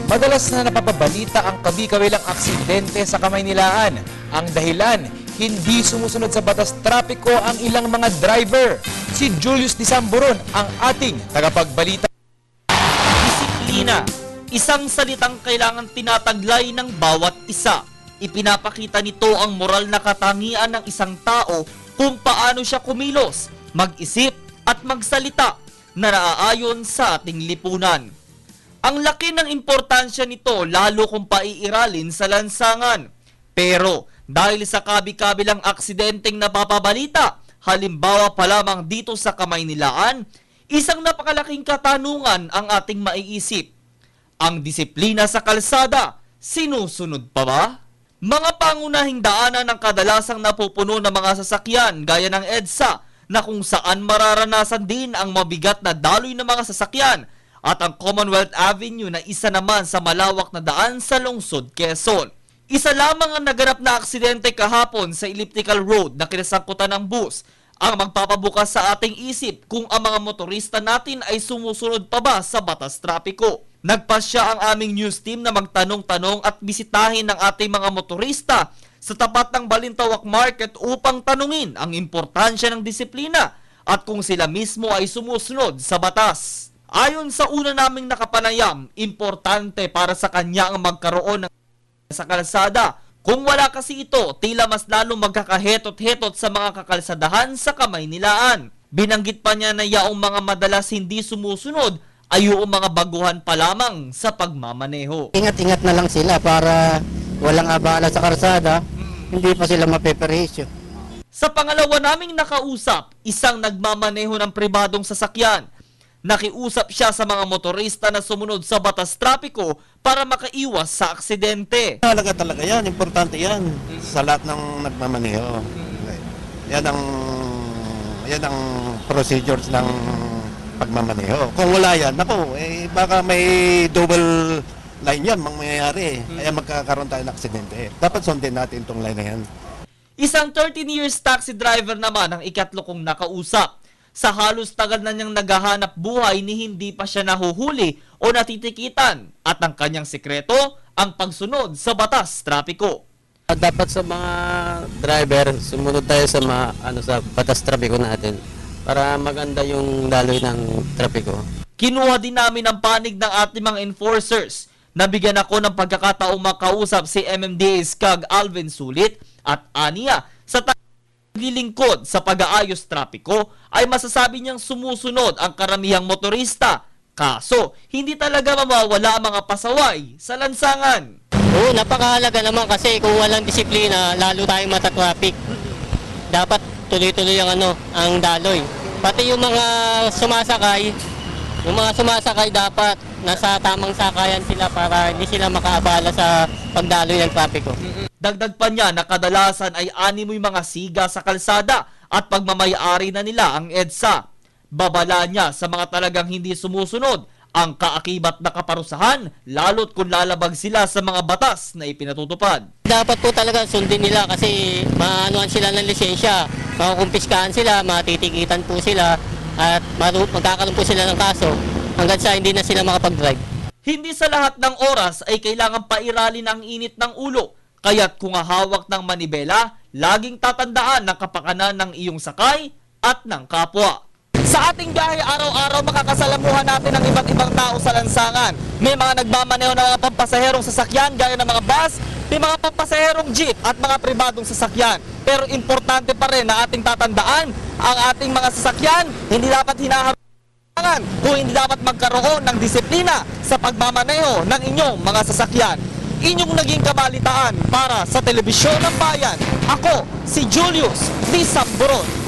Madalas na napapabalita ang kabi-kabilang aksidente sa Kamaynilaan. Ang dahilan, hindi sumusunod sa batas trapiko ang ilang mga driver. Si Julius Disamburon ang ating tagapagbalita. Disiplina, isang salitang kailangan tinataglay ng bawat isa. Ipinapakita nito ang moral na katangian ng isang tao kung paano siya kumilos, mag-isip at magsalita na naaayon sa ating lipunan. Ang laki ng importansya nito lalo kung paiiralin sa lansangan. Pero dahil sa kabi-kabilang aksidenteng napapabalita, halimbawa pa lamang dito sa Kamaynilaan, isang napakalaking katanungan ang ating maiisip. Ang disiplina sa kalsada, sinusunod pa ba? Mga pangunahing daanan ang kadalasang napupuno ng mga sasakyan gaya ng EDSA na kung saan mararanasan din ang mabigat na daloy ng mga sasakyan at ang Commonwealth Avenue na isa naman sa malawak na daan sa lungsod Quezon. Isa lamang ang naganap na aksidente kahapon sa Elliptical Road na kinasangkutan ng bus ang magpapabukas sa ating isip kung ang mga motorista natin ay sumusunod pa ba sa batas trapiko. Nagpasya ang aming news team na magtanong-tanong at bisitahin ng ating mga motorista sa tapat ng Balintawak Market upang tanungin ang importansya ng disiplina at kung sila mismo ay sumusunod sa batas. Ayon sa una naming nakapanayam, importante para sa kanya ang magkaroon ng sa kalsada. Kung wala kasi ito, tila mas lalo magkakahetot-hetot sa mga kakalsadahan sa Kamaynilaan. Binanggit pa niya na yaong mga madalas hindi sumusunod ay yung mga baguhan pa lamang sa pagmamaneho. Ingat-ingat na lang sila para walang abala sa kalsada, hindi pa sila mapeperhisyo. Sa pangalawa naming nakausap, isang nagmamaneho ng pribadong sasakyan. Nakiusap siya sa mga motorista na sumunod sa batas trapiko para makaiwas sa aksidente. Talaga yan, importante yan sa lahat ng nagmamaneho. Yan ang procedures ng pagmamaneho. Kung wala yan, baka may double line yan mangyayari. Kaya magkakaroon tayo ng aksidente. Dapat sundin natin itong line na yan. Isang 13 years taxi driver naman ang ikatlo kong nakausap. Sa halos tagal na niyang naghahanap buhay ni hindi pa siya nahuhuli o natitikitan at ang kanyang sikreto ang pagsunod sa batas trapiko. Dapat sa mga driver, sumunod tayo sa sa batas trapiko natin para maganda yung daloy ng trapiko. Kinuha din namin ang panig ng ating mga enforcers. Nabigyan ako ng pagkakataong makausap si MMDA SCAG Alvin Sulit at aniya sa paglilingkod sa pag-aayos trapiko ay masasabi niyang sumusunod ang karamihang motorista. Kaso, hindi talaga mawawala ang mga pasaway sa lansangan. Oo, napakahalaga naman kasi kung walang disiplina, lalo tayong matatraffic. Dapat tuloy-tuloy ang daloy. Pati yung mga sumasakay dapat nasa tamang sakayan sila para hindi sila makaabala sa pagdaloy ng trapiko. Dagdag pa niya na kadalasan ay animoy mga siga sa kalsada at pagmamayari na nila ang EDSA. Babala niya sa mga talagang hindi sumusunod ang kaakibat na kaparusahan lalo't kung lalabag sila sa mga batas na ipinatutupad. Dapat po talaga sundin nila kasi maanuan sila ng lisensya, makukumpiskahan sila, matitikitan po sila at magkakaroon po sila ng kaso hanggang sa hindi na sila makapag-drive. Hindi sa lahat ng oras ay kailangan pairalin ang init ng ulo. Kaya't kung hahawak ng manibela, laging tatandaan ng kapakanan ng iyong sakay at ng kapwa. Sa ating biyahe araw-araw makakasalamuhan natin ang iba't ibang tao sa lansangan. May mga nagmamaneho ng mga pampasaherong sasakyan gaya ng mga bus, may mga pampasaherong jeep at mga pribadong sasakyan. Pero importante pa rin na ating tatandaan ang ating mga sasakyan, hindi dapat hinaharangan kung hindi dapat magkaroon ng disiplina sa pagmamaneho ng inyong mga sasakyan. Inyong naging kabalitaan para sa Telebisyon ng Bayan. Ako, si Julius Disamburon.